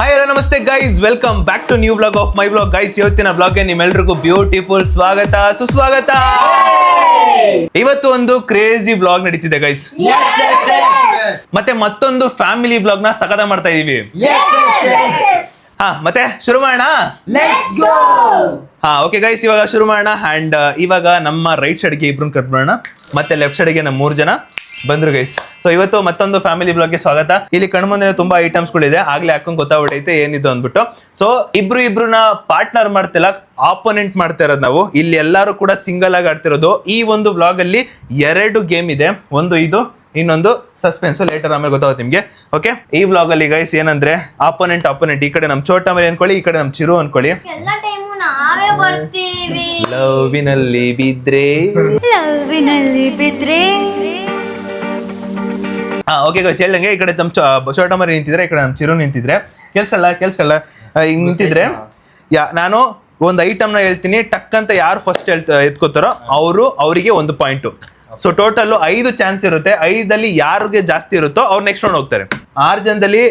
Hi hello ನಮಸ್ತೆ guys, welcome back to new blog of my blog. Guys, ಇವತ್ತಿನ ಬ್ಲಾಗ್ಗೆ ನಿಮ್ಮೆಲ್ರಿಗೂ ಬ್ಯೂಟಿಫುಲ್ ಸ್ವಾಗತ ಸುಸ್ವಾಗತ. ಇವತ್ತು ಒಂದು ಕ್ರೇಜಿ ಬ್ಲಾಗ್ ನಡೀತಿದೆ ಗೈಸ್. ಮತ್ತೆ ಮತ್ತೊಂದು ಫ್ಯಾಮಿಲಿ ಬ್ಲಾಗ್ ನ ಸಕದ ಮಾಡ್ತಾ ಇದೀವಿ. ಮತ್ತೆ ಶುರು ಮಾಡೋಣ. ಓಕೆ ಗೈಸ್, ಇವಾಗ ಶುರು ಮಾಡೋಣ. ಅಂಡ್ ಇವಾಗ ನಮ್ಮ ರೈಟ್ ಸೈಡ್ಗೆ ಇಬ್ರನ್ನ ಕಟ್ ಮಾಡೋಣ, ಮತ್ತೆ ಲೆಫ್ಟ್ ಸೈಡ್ಗೆ ನಮ್ಮ 3 ಜನ ಬಂದ್ರು ಗೈಸ್. ಸೊ ಇವತ್ತು ಮತ್ತೊಂದು ಫ್ಯಾಮಿಲಿ ಬ್ಲಾಗ್ಗೆ ಸ್ವಾಗತ. ಇಲ್ಲಿ ಕಣ್ಮುಂದೆ ತುಂಬಾ ಐಟಮ್ಸ್ ಗಳಿದೆ, ಆಗ್ಲೇ ಹಾಕೊಂಡ್ ಗೊತ್ತಾಗ್ಬಿಟ್ಟೈತೆ ಏನಿದು ಅಂದ್ಬಿಟ್ಟು. ಸೊ ಇಬ್ರನ್ನ ಪಾರ್ಟ್ನರ್ ಮಾಡ್ತಿಲ್ಲ, ಆಪೋನೆಂಟ್ ಮಾಡ್ತಾ ಇರೋದು ನಾವು. ಇಲ್ಲಿ ಎಲ್ಲರೂ ಕೂಡ ಸಿಂಗಲ್ ಆಗಿ ಆಡ್ತಿರೋದು. ಈ ಒಂದು ಬ್ಲಾಗ್ ಅಲ್ಲಿ 2 ಗೇಮ್ ಇದೆ, ಒಂದು ಇದು, ಇನ್ನೊಂದು ಸಸ್ಪೆನ್ಸ್. ಲೇಟರ್ ಆಮೇಲೆ ಗೊತ್ತಾಗುತ್ತೆ ನಿಮ್ಗೆ. ಓಕೆ, ಈ ಬ್ಲಾಗ್ ಅಲ್ಲಿ ಗೈಸ್ ಏನಂದ್ರೆ ಆಪೋನೆಂಟ್. ಈ ಕಡೆ ನಮ್ ಚೋಟ ಮೇಲೆ ಅನ್ಕೊಳ್ಳಿ, ಈ ಕಡೆ ನಮ್ ಚಿರು ಅನ್ಕೊಳ್ಳಿ. ಲವ್ವಿನಲ್ಲಿ ಬಿದ್ರೆ ಓಕೆ ಗೈಸ್, ಹೇಳ್ದಂಗೆ ಈ ಕಡೆ ನಮ್ ಚೋಟ ಮರಿ ನಿಂತಿದ್ರೆ, ಈ ಕಡೆ ನಮ್ ಚಿರು ನಿಂತಿದ್ರೆ. ಕೇಳಿಸ್ಕಲ್ಲ ಹಿಂಗ್ ನಿಂತಿದ್ರೆ ನಾನು ಒಂದು ಐಟಮ್ ನ ಹೇಳ್ತೀನಿ, ಟಕ್ ಅಂತ ಯಾರು ಫಸ್ಟ್ ಎತ್ಕೋತಾರೋ ಅವರಿಗೆ 1 ಪಾಯಿಂಟ್. ಸೊ ಟೋಟಲ್ 5 ಚಾನ್ಸ್ ಇರುತ್ತೆ. 5ರಲ್ಲಿ ಯಾರಿಗೆ ಜಾಸ್ತಿ ಇರುತ್ತೋ ಅವ್ರು ನೆಕ್ಸ್ಟ್ ರೌಂಡ್ ಹೋಗ್ತಾರೆ. 6 ಜನದಲ್ಲಿ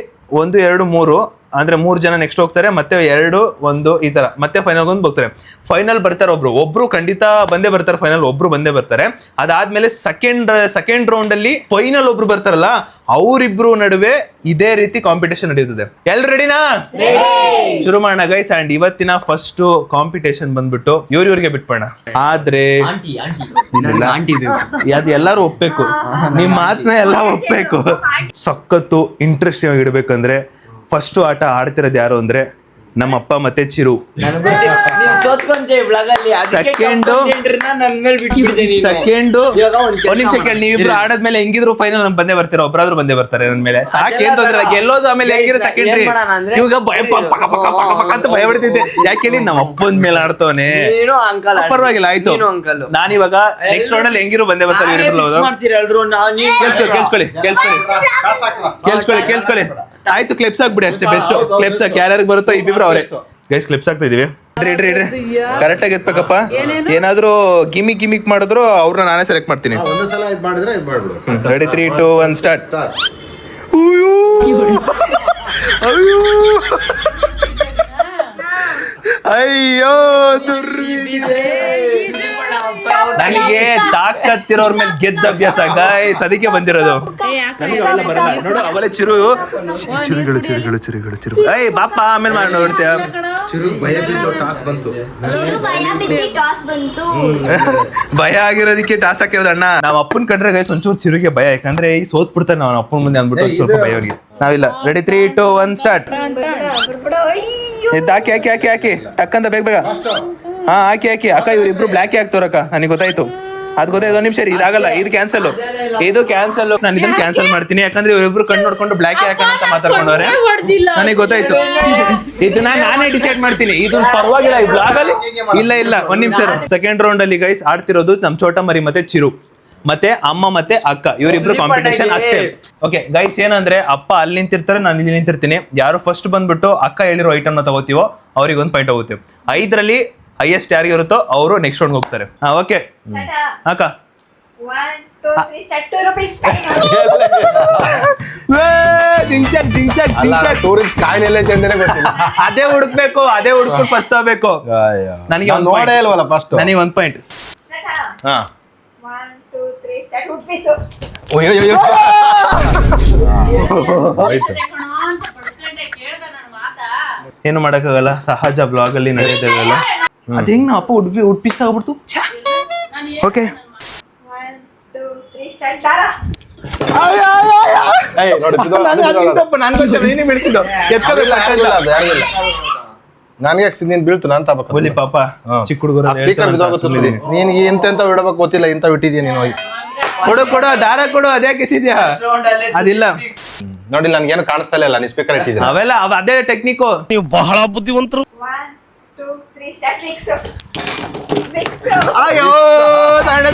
1, 2, 3 ಅಂದ್ರೆ 3 ಜನ ನೆಕ್ಸ್ಟ್ ಹೋಗ್ತಾರೆ, ಮತ್ತೆ 2, 1 ಈ ತರ, ಮತ್ತೆ ಫೈನಲ್ ಒಂದು ಹೋಗ್ತಾರೆ. ಫೈನಲ್ ಬರ್ತಾರೆ ಒಬ್ರು ಖಂಡಿತ ಬಂದೇ ಬರ್ತಾರೆ. ಫೈನಲ್ ಒಬ್ರು ಬಂದೇ ಬರ್ತಾರೆ. ಅದಾದ್ಮೇಲೆ ಸೆಕೆಂಡ್ ರೌಂಡ್ ಅಲ್ಲಿ ಫೈನಲ್ ಒಬ್ರು ಬರ್ತಾರಲ್ಲ, ಅವರಿಬ್ರು ನಡುವೆ ಇದೇ ರೀತಿ ಕಾಂಪಿಟೇಷನ್ ನಡೆಯುತ್ತದೆ. ಎಲ್ರು ರೆಡಿನಾ? ಶುರು ಮಾಡೋಣ ಗೈಸ್. ಅಂಡ್ ಇವತ್ತಿನ ಫಸ್ಟ್ ಕಾಂಪಿಟೇಷನ್ ಬಂದ್ಬಿಟ್ಟು ಇವ್ರಿಗೆ ಬಿಟ್ಬೋಣ. ಆದ್ರೆ ಅದು ಎಲ್ಲಾರು ಒಪ್ಬೇಕು, ನಿಮ್ ಮಾತನ್ನ ಎಲ್ಲ ಒಪ್ಬೇಕು. ಸಖತ್ತು ಇಂಟ್ರೆಸ್ಟಿಂಗ್ ಆಗಿ ಇಡ್ಬೇಕಂದ್ರೆ ಫಸ್ಟ್ ಆಟ ಆಡ್ತಿರೋದು ಯಾರು ಅಂದ್ರೆ ನಮ್ಮ ಅಪ್ಪ ಮತ್ತೆ ಚಿರು. ನೀವಿಬ್ರು ಆಡದ್ಮೇಲೆ ಹೆಂಗಿದ್ರು ಫೈನಲ್ ನಮ್ ಬಂದೇ ಬರ್ತೀರ, ಒಬ್ಬರಾದ್ರೂ ಬಂದೇ ಬರ್ತಾರೆ ನನ್ನ ಮೇಲೆ. ಸಾಕೇನ್ ತೊಂದ್ರೆ ಗೆಲ್ಲೋದು, ಆಮೇಲೆ ಹೆಂಗಿರೋ ಸೆಕೆಂಡ್ರಿ. ಇವಾಗ ಭಯ ಅಂತ ಭಯ ಬಿಡ್ತಿದ್ದೆ, ಯಾಕೆ ನಮ್ಮ ಅಪ್ಪನ ಮೇಲೆ ಆಡ್ತವನೆ. ಪರವಾಗಿಲ್ಲ, ಆಯ್ತು. ನಾನಿವಾಗ ನೆಕ್ಸ್ಟ್ ರೌಂಡ್ ಅಲ್ಲಿ ಹೆಂಗಿರೋ ಬಂದೇ ಬರ್ತಾರೆ. ಕೇಳಿಸ್ಕೊಳ್ಳಿ. ಆಯ್ತು, ಕ್ಲಿಪ್ಸ್ ಹಾಕ್ಬಿಡಿ ಅಷ್ಟೇ. ಬೆಸ್ಟ್ ಕ್ಲಿಪ್ಸ್ ಹಾಕಿ, ಯಾರ್ಯಾರಿಗೆ ಬರುತ್ತೋ ಇಬ್ಬಿಬ್ರು ಅವರೇ ಗೈಸ್ ಕ್ಲಿಪ್ಸ್ ಹಾಕ್ತಾ ಇದೀವಿ. ಇಡ್ರಿ ಕರೆಕ್ಟ್ ಆಗಿ ಎತ್ಬೇಕಪ್ಪ. ಏನಾದ್ರು ಗಿಮಿಕ್ ಮಾಡಿದ್ರು ಅವ್ರನ್ನ ನಾನೇ ಸೆಲೆಕ್ಟ್ ಮಾಡ್ತೀನಿ. Ready, 3, 2, 1 start. ಅಯ್ಯೋ ನನಗೆ ತಾಕತ್ತಿರೋರ್ ಮೇಲೆ ಗೆದ್ದ ಅಭ್ಯಾಸ ಗೈಸ್, ಅದಕ್ಕೆ ಬಂದಿರೋದು. ನೋಡು ಅವಲೇ ಚಿರುಗಳು. ಏಯ್ ಬಾಪ, ಆಮೇಲೆ ಮಾಡಿ ನೋಡ್ತೀಯ. ಭಯ ಆಗಿರೋದಕ್ಕೆ ಟಾಸ್ ಹಾಕಿರೋದು ಅಣ್ಣ. ನಾವ್ ಅಪ್ಪನ್ ಕಂಡ್ರೆ ಗೈಸ್ ಒಂಚೂರು ಚಿರುಗೆ ಭಯ, ಯಾಕಂದ್ರೆ ಈ ಸೋತ್ ಬಿಡ್ತಾನೆ ನಾವು ಅಪ್ಪನ ಮುಂದೆ ಅಂದ್ಬಿಟ್ಟು ಸ್ವಲ್ಪ ಭಯ ಅವ್ರಿಗೆ. ನಾವಿಲ್ಲ. Ready, 3, 2, 1 start. ಹಾಕಿ ಟಕ್ಕಂತ ಬೇಗ. ಹಾಕಿ ಅಕ್ಕ. ಇವ್ರಿಬ್ರು ಬ್ಲ್ಯಾಕ್ ಹಾಕ್ತವ್ರಕ್ಕ, ನನಗೆ ಗೊತ್ತಾಯ್ತು. ಅದು ಗೊತ್ತಾಯ್ತು. 1 ನಿಮಿಷ ಇದಾಗಲ್ಲ, ಇದು ಕ್ಯಾನ್ಸಲ್. ನಾನು ಇದನ್ನ ಕ್ಯಾನ್ಸಲ್ ಮಾಡ್ತೀನಿ, ಯಾಕಂದ್ರೆ ಇವರಿಬ್ರು ಕಣ್ಣು ನೋಡ್ಕೊಂಡು ಬ್ಲ್ಯಾಕ್ ಹಾಕೋಣ ಅಂತ ಮಾತಾಡ್ಕೊಂಡವ್ರೆ. ನನಗೆ ಗೊತ್ತಾಯ್ತು. ಇದನ್ನ ನಾನೇ ಡಿಸೈಡ್ ಮಾಡ್ತೀನಿ. ಇದನ್ನ ಪರವಾಗಿಲ್ಲ ಈ ಬ್ಲಾಗ್ ಅಲ್ಲಿ. ಇಲ್ಲ 1 ನಿಮಿಷ. ಸೆಕೆಂಡ್ ರೌಂಡ್ ಅಲ್ಲಿ ಗೈಸ್ ಆಡ್ತಿರೋದು ನಮ್ ಚೋಟ ಮರಿ ಮತ್ತೆ ಚಿರು, ಮತ್ತೆ ಅಮ್ಮ ಮತ್ತೆ ಅಕ್ಕ, ಇವರಿಬ್ರು ಕಾಂಪಿಟೇಷನ್ ಅಷ್ಟೇ. ಓಕೆ ಗೈಸ್, ಏನಂದ್ರೆ ಅಪ್ಪ ಅಲ್ಲಿ ನಿಂತಿರ್ತಾರೆ, ನಾನು ಇಲ್ಲಿ ನಿಂತಿರ್ತೀನಿ. ಯಾರು ಫಸ್ಟ್ ಬಂದ್ಬಿಟ್ಟು ಅಕ್ಕ ಹೇಳಿರೋ ಐಟಮ್ ನ ತಗೋತೀವೋ ಅವ್ರಿಗೆ 1 ಪಾಯಿಂಟ್ ಹೋಗುತ್ತೆ. 5ರಲ್ಲಿ ಹೈಯೆಸ್ಟ್ ಯಾರಿಗೆ ಇರುತ್ತೋ ಅವರು ನೆಕ್ಸ್ಟ್ ರೌಂಡ್ ಹೋಗ್ತಾರೆ. ಓಕೆ ಅಕ್ಕ. 1, 2, 3 ಸ್ಟಾರ್ಟ್. 2 ರೂಪೀಸ್ ಅದೇ ಹುಡುಕ್ಬೇಕು, ಅದೇ ಹುಡುಕ್ಬಿಟ್ಟು ಫಸ್ಟ್ ತಗೋಬೇಕು. ನನಗೆ ನೋಡೇ ಇಲ್ವಲ್ಲ ಫಸ್ಟ್. ನನಗೆ 1 ಪಾಯಿಂಟ್. 1, 2, 3 ಸ್ಟಾರ್ಟ್. ರೂಪೀಸ್ ಏನು ಮಾಡಕ್ಕಾಗಲ್ಲ, ಸಹಜ ಬ್ಲಾಗ್ ಅಲ್ಲಿ ನಡೆಯೋದಲ್ಲ. ಅದ್ ಹೆಂಗ್ ನಾವು ಅಪ್ಪ ಉಡ್ಪಿಸ್ತಾ ಹೋಗ್ಬಿಡ್ತು. Okay 1, 2, 3 start. ದಾರ ನೀನ್ ಬೀಳ್ತು, ನಾನ್ ತಗೋಬೇಕು. ಬಲಿ ಪಾಪ, ಚಿಕ್ಕ ಹುಡುಗರು ಸ್ಪೀಕರ್ ಬಿದ್ದೋಗುತ್ತೆ. ನೀನ್ ಎಂತೆಂತ ಇಡಬೇಕು ಗೊತ್ತಿಲ್ಲ, ಇಂತ ಬಿಟ್ಟಿದ್ಯಾ ನೀನು. ಕೊಡು ದಾರ ಕೊಡು. ಅದ್ಯಾಕೆ ಎಸಿದ್ಯಾ? ಅದಿಲ್ಲ ನೋಡಿ, ನನ್ಗೇನು ಕಾಣಿಸ್ತಾ ಇಲ್ಲ, ನೀ ಸ್ಪೀಕರ್ ಇಟ್ಟಿದ್ದೀನಿ. ಅವೆಲ್ಲ ಅದೇ ಟೆಕ್ನಿಕ್. ನೀವು ಬಹಳ ಬುದ್ಧಿವಂತರು. 1, 2, 3 ಸ್ಟಾರ್ಟ್. ಮಿಕ್ಸ್. ಅಯ್ಯೋ ತಾಂಡೆ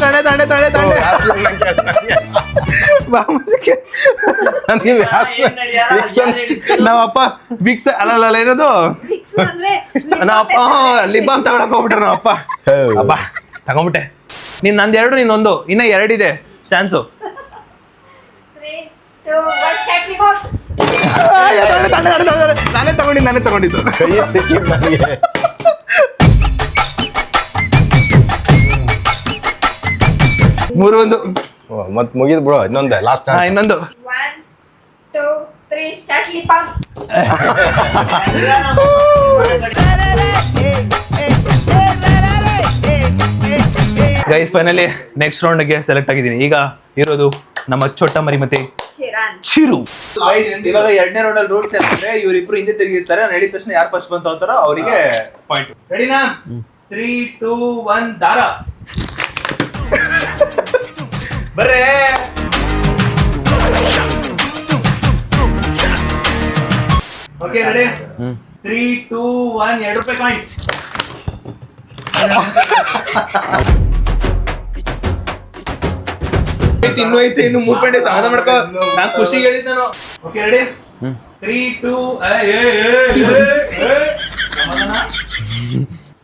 ನಾವಪ್ಪ ಬಿಕ್ಸ್ ಅಲ್ಲ ಏನದು, ನಾವಪ್ಪ ಲಿಬಾಮ್ ತಗೊಳಕ್ ಹೋಗ್ಬಿಟ್ರೆ ನಾವಪ್ಪ. ಅಪ್ಪ ತಗೊಂಡ್ಬಿಟ್ಟೆ. ನಂದು 2, ನೀನೊಂದು, ಇನ್ನ 2 ಇದೆ ಚಾನ್ಸು. 3, 2, 1 ಸ್ಟಾರ್ಟ್. ರಿಮೋಟ್ ನಾನೇ ತಗೊಂಡಿದ್ದು ಕೈ ಸಿಕ್ಕಿದ್ ನನಗೆ. ಮೂರು ಒಂದು ಮತ್ ಮುಗಿದ್ ಬಿಡು, ಇನ್ನೊಂದೇ ಲಾಸ್ಟ್. ಇನ್ನೊಂದು 1, 2, 3 start lip balm. Guys finally next ರೌಂಡ್ಗೆ ಸೆಲೆಕ್ಟ್ ಆಗಿದ್ದೀನಿ. ಈಗ ಇರೋದು ನಮ್ಮ ಚೋಟ ಮರಿ ಮತ್ತೆ Chiran. ಚಿರು. ಇವಾಗ ಎರಡನೇ ರೌಂಡ್ ಅಲ್ಲಿ ರೂಲ್ಸ್ ಏನಂದ್ರೆ ಇವರಿಬ್ರು ಹಿಂದೆ ತಿರುಗಿರ್ತಾರೆ. ನಡೆದ ತಕ್ಷಣ ಯಾರು ಫಸ್ಟ್ ಬಂತು ಅಂತಾರೋ ಅವರಿಗೆ ಪಾಯಿಂಟ್. ರೆಡಿನಾ? 3, 2, 1 ದಾರ. ಬರ್ರೇ. Okay ready? 3, 2, 1 ₹2 ಕಾಯಿನ್. ಇನ್ನೂ ಐತೆ, ಇನ್ನು 3 ಪಾಯಿಂಟ್ ಸಮಾಧಾನ ಮಾಡ್ಕೋ. ನಾನ್ ಖುಷಿಗೆ ಹೇಳಿದ್ ನಾನು. Okay ready? 3, 2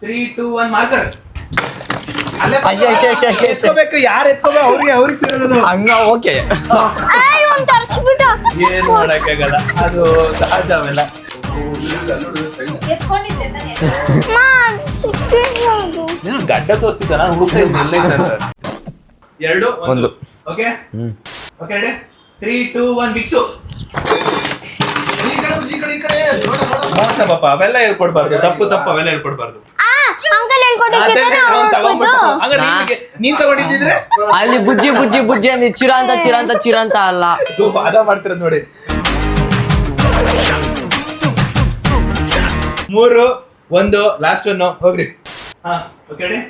3, 2, 1 ಮಾರ್ಕರ್. ಅಲ್ಲೇ ಅಷ್ಟೇ. ಎತ್ಕೋಬೇಕು. ಯಾರು ಎತ್ಕೋಬೇಕು ಅವ್ರಿಗೆ ಸೇರೋದು. ಹಂಗ ಓಕೆ. ಏನ್ ಮಾಡಕ್ಕಾಗಲ್ಲ, ಅದು ಸಹಜ ಅವೆಲ್ಲ. ಎತ್ಕೊಂಡಿದ್ದೆ ತಾನೇ. ನೀನು ಗಡ್ಡ ತೋರಿಸ್ತಿದ್ದ, ನಾನು ಹುಡುಕ್ತಾ ಇದ್ದೀನಿ ಎಲ್ಲ ಇದೆ ಅಂತ. 2, 1. Okay okay ready? 3, 2, 1 ವಿಕ್ಸು. ಮೋಸ ಪಾಪ, ಅವೆಲ್ಲ ಹೇಳ್ಕೊಡ್ಬಾರ್ದು. ತಪ್ಪು ಅವೆಲ್ಲ ಹೇಳ್ಕೊಡ್ಬಾರ್ದು. ನೀನ್ ತಗೊಂಡಿದ್ರೆ ಅಲ್ಲಿ ಬುಜ್ಜಿ ಅಂದಿ ಚಿರಂತ ಅಲ್ಲ. ವಾದ ಮಾಡ್ತಿರೋದು ನೋಡಿ. 3, 1 ಲಾಸ್ಟ್ 1 ಹೋಗ್ರಿ. ಹಾ ಓಕೆ ರೆಡಿ?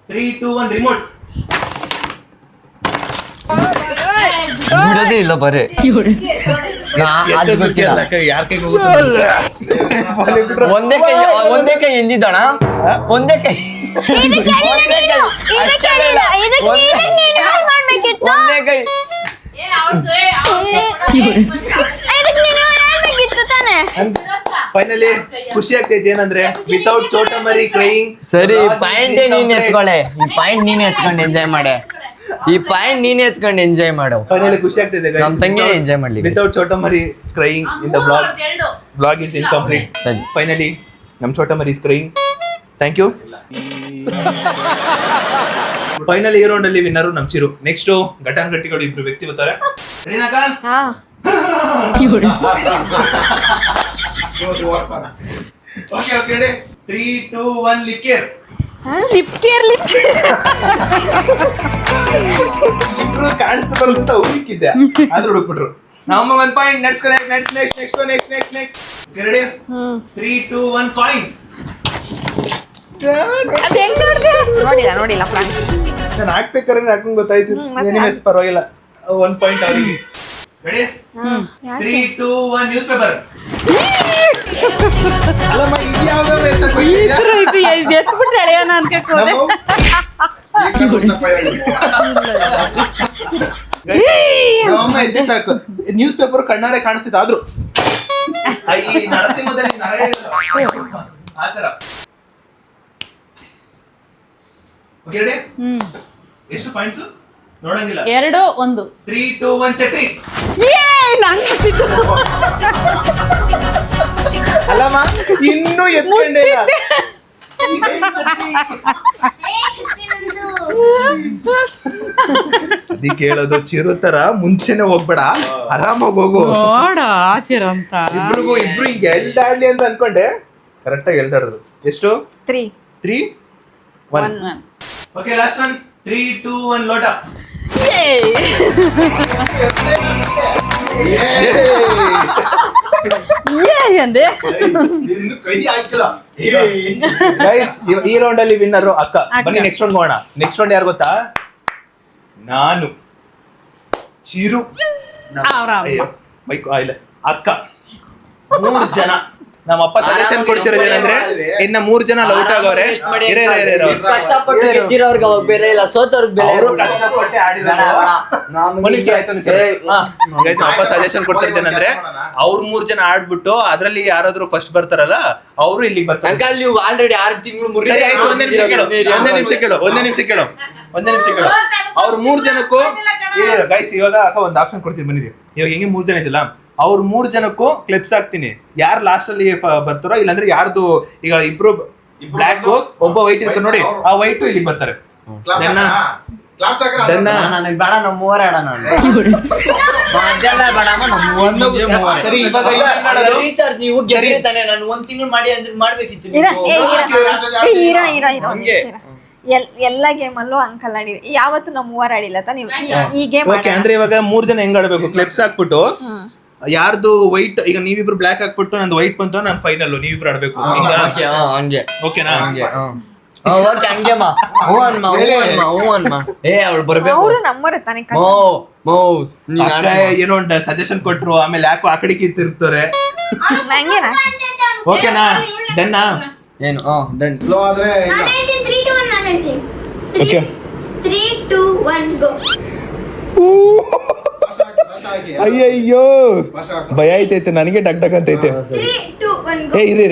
3, 2, 1 ರಿಮೋಟ್. ಬಿಡೋದೇ ಇಲ್ಲ ಬರೀ. ಅದು ಗೊತ್ತಿಲ್ಲ. ಯಾರ ಕೈಗೆ ಒಂದೇ ಕೈ ಎಂದಿದ್ದಣ. ಒಂದೇ ಕೈ ಒಂದೇ ಕೈ. ಫೈನಲಿ ಖುಷಿ ಆಗ್ತೈತಿ. ಏನಂದ್ರೆ ವಿತೌಟ್ ಚೋಟ ಮರಿ ಕ್ರೈಯಿಂಗ್. ಸರಿ, ಪಾಯಿಂಟ್ ನೀನ್ ಎತ್ಕೊಳ್ಳೆ. ಈ ಪಾಯಿಂಟ್ ನೀನ್ ಎತ್ಕೊಂಡು ಎಂಜಾಯ್ ಮಾಡೆ. ಫೈನಲಿ ಖುಷಿ ಆಗ್ತಿದೆ. ನಮ್ ತಂಗಿ ಎಂಜಾಯ್ ಮಾಡ್ಲಿ. ವಿತೌಟ್ ಚೋಟ ಮರಿ crying in the blog is incomplete. ಸರಿ. ಫೈನಲಿ ನಮ್ ಚೋಟ ಮರಿ is crying. Thank you. Finally ಈ ರೌಂಡ್ ಅಲ್ಲಿ ವಿನ್ನರು ನಮ್ ಚಿರು. ನೆಕ್ಸ್ಟ್ ಘಟಾನುಘಟಿಗಳು ಇಬ್ರು ವ್ಯಕ್ತಿ ಬರ್ತಾರೆ. ರೆಡಿನಾಕ? Okay okay ready? 3, 2, 1 ಲಿಕ್ಕೇರ್. ಇಬ್ರು ಕಾಣಿಸ್ತಾ ಬರುತ್ತ ಹುಡುಕಿದ್ದೆ, ಆದ್ರೂ ಹುಡುಕ್ಬಿಟ್ರು. ನಮ್ಮ 1 ಪಾಯಿಂಟ್. Next ready? 3, 2, 1 ಕಾಯಿನ್. ನೋಡಿಲ್ಲ ಫ್ರೆಂಡ್ಸ್. ನಾನು ಹಾಕ್ಬೇಕಾದ್ರೆ ಹಾಕೊಂಡ್ ಗೊತ್ತಾಯ್ತು. ಎನಿವೇಸ್ ಪರವಾಗಿಲ್ಲ, 1 ಪಾಯಿಂಟ್ ಅವ್ರಿಗೆ. ರೆಡಿ? 3, 2, 1 news paper. ಅಲ್ಲಮ್ಮ ಇದು ಯಾವ್ದಾದ್ರು ನಮ್ಮಮ್ಮ ಎದ್ದೆ ಸಾಕು. ನ್ಯೂಸ್ ಪೇಪರ್ ಕಣ್ಣಾರೆ ಕಾಣಿಸ್ತಿತ್ತು, ಆದ್ರೂ ಈ ನರಸಿಂಹದಲ್ಲಿ ನರ ಆತರ. Okay ready? ಎಷ್ಟು ಪಾಯಿಂಟ್ಸ್ ನೋಡಂಗಿಲ್ಲ. 2, 1. 3, 2, 1 ಛತ್ರಿ. ಅಲ್ಲಮ್ಮ ಇನ್ನೂ ಎತ್ಕೊಂಡೇ ಇಲ್ಲ. ಅದಕ್ಕೆ ಹೇಳೋದು, ಚಿರು ತರ ಮುಂಚೆನೆ ಹೋಗ್ಬೇಡ, ಆರಾಮಾಗಿ ಹೋಗು. ಇಬ್ರು ಹಿಂಗೆ ಎಲ್ದಾಡ್ಲಿ ಅಂತ ಅನ್ಕೊಂಡೆ, ಕರೆಕ್ಟ್ ಆಗಿ ಎಲ್ದಾಡಿದ್ರು. ಎಷ್ಟು? 3, 3, 1. Okay last one. 3, 2, 1 ಲೋಟ. ಗೈಸ್ ಈ ರೌಂಡ್ ಅಲ್ಲಿ ವಿನ್ನರ್ ಅಕ್ಕ. ಬನ್ನಿ ನೆಕ್ಸ್ಟ್ ರೌಂಡ್ ಹೋಗೋಣ. ನೆಕ್ಸ್ಟ್ ರೌಂಡ್ ಯಾರು ಗೊತ್ತಾ? ನಾನು, ಚಿರು, ಇಲ್ಲ ಅಕ್ಕ. 3 ಜನ. ನಮ್ಮ ಅಪ್ಪ ಸಜೆಷನ್ ಕೊಡ್ತಿರೋದು ಏನಂದ್ರೆ ಇನ್ನ 3 ಜನ ಲೌಟ್ ಆಗವ್ರೆ. ಕಷ್ಟಪಟ್ಟು ಗೆದ್ದಿರೋರ್ಗೆ ಅವಾಗ ಬೇರೆ ಇಲ್ಲ, ಸೋತವ್ರಿಗೆ ಬೇರೆ. ಅಪ್ಪ ಸಜೆಷನ್ ಕೊಡ್ತಿದ್ದೇನಂದ್ರೆ ಅವ್ರ 3 ಜನ ಆಡ್ಬಿಟ್ಟು ಅದ್ರಲ್ಲಿ ಯಾರಾದ್ರೂ ಫಸ್ಟ್ ಬರ್ತಾರಲ್ಲ ಅವರು ಇಲ್ಲಿಗೆ ಬರ್ತಾರೆ. ಅಂಕಲ್ ನೀವು ಆಲ್ರೆಡಿ 6 ತಿಂಗಳು ಒಂದೇ ನಿಮಿಷ ಕೇಳು. ಅವ್ರ 3 ಜನಕ್ಕೂ ಗೈಸ್ ಇವಾಗ ಅಕ್ಕ ಒಂದು ಆಪ್ಷನ್ ಕೊಡ್ತೀವಿ. ಬನ್ನಿರಿ, ಇವಾಗ ಹೆಂಗೆ 3 ಜನ ಇದಿಲ್ಲ, ಅವ್ರ 3 ಜನಕ್ಕೂ ಕ್ಲಿಪ್ಸ್ ಹಾಕ್ತೀನಿ. ಯಾರು ಲಾಸ್ಟ್ ಅಲ್ಲಿ ಬರ್ತಾರೋ, ಇಲ್ಲಾಂದ್ರೆ ಯಾರ್ದು ಈಗ ಇಬ್ರು ಬ್ಲ್ಯಾಕ್ ಒಬ್ಬ ವೈಟ್ ಇರ್ತಾರೆ ನೋಡಿ, ಆ ವೈಟ್ ಇಲ್ಲಿ ಬರ್ತಾರೆ. ನನಗೆ ಬೇಡ, ನಾವು ಮೂವರೇ ಆಡೋಣ. ಅದೆಲ್ಲ ಬೇಡಮ್ಮ, ನಾವು ಸರಿ, ಇವಾಗ ರೀಚಾರ್ಜ್ ನೀವು ಗೆದ್ದಿರ್ತಾನೆ. ನಾನು 1 ತಿಂಗಳು ಮಾಡಿ ಅಂದ್ರೆ ಮಾಡ್ಬೇಕಿತ್ತು ಇರ ನೀವು. ಎಲ್ಲ ಗೇಮಲ್ಲೂ ಅಂಕಲ್ ಆಡಿರಿ. ಯಾವತ್ತು ನಾವು 3 ಆಡಿಲ್ಲ ನೀವು ಈ ಗೇಮ್. ಓಕೆ, ಅಂದ್ರೆ ಇವಾಗ 3 ಜನ ಹೆಂಗ್ ಆಡ್ಬೇಕು? ಕ್ಲಿಪ್ಸ್ ಹಾಕ್ಬಿಟ್ಟು ಯಾರ್ದು ವೈಟ್, ಈಗ ನೀವಿಬ್ರು ಬ್ಲ್ಯಾಕ್ ಹಾಕ್ಬಿಟ್ಟು ನಂದು ವೈಟ್ ಬಂತು, ನಾನು ಫೈನಲ್ ನೀವಿಬ್ರು ಆಡ್ಬೇಕು. ಹಂಗೆ ಓಕೆನಾ? ಓಕೆ, ಹಂಗೆಮ್ಮ. ಹೂ ಅನ್ಮ. ಅವಳು ಬರ್ಬೇಕು. ಅವರು ನಮ್ಮರ ತಾನೆ. ಏನೋ ಒಂದು ಸಜೆಷನ್ ಕೊಟ್ರು, ಆಮೇಲೆ ಯಾಕೋ ಆ ಕಡೆಗೆ ತಿರುಗ್ತಾರೆ. ನಂಗೇನಾ? ಓಕೆನಾ? ಡನ್ನಾ? ಏನು ಡನ್. ಸ್ಲೋ ಆದ್ರೆ ಇಲ್ಲ. 3, 2, 1 ನಾನು ಹೇಳ್ತೀನಿ. ಓಕೆ 3, 2, 1 ಗೋ. ಅಯ್ಯಯ್ಯೋ, ಭಯ ಐತೈತೆ ನನಗೆ, ಡಕ್ ಡಕ್ ಅಂತೈತೆ. 3, 2, 1 ಗೋ. ಇರಿ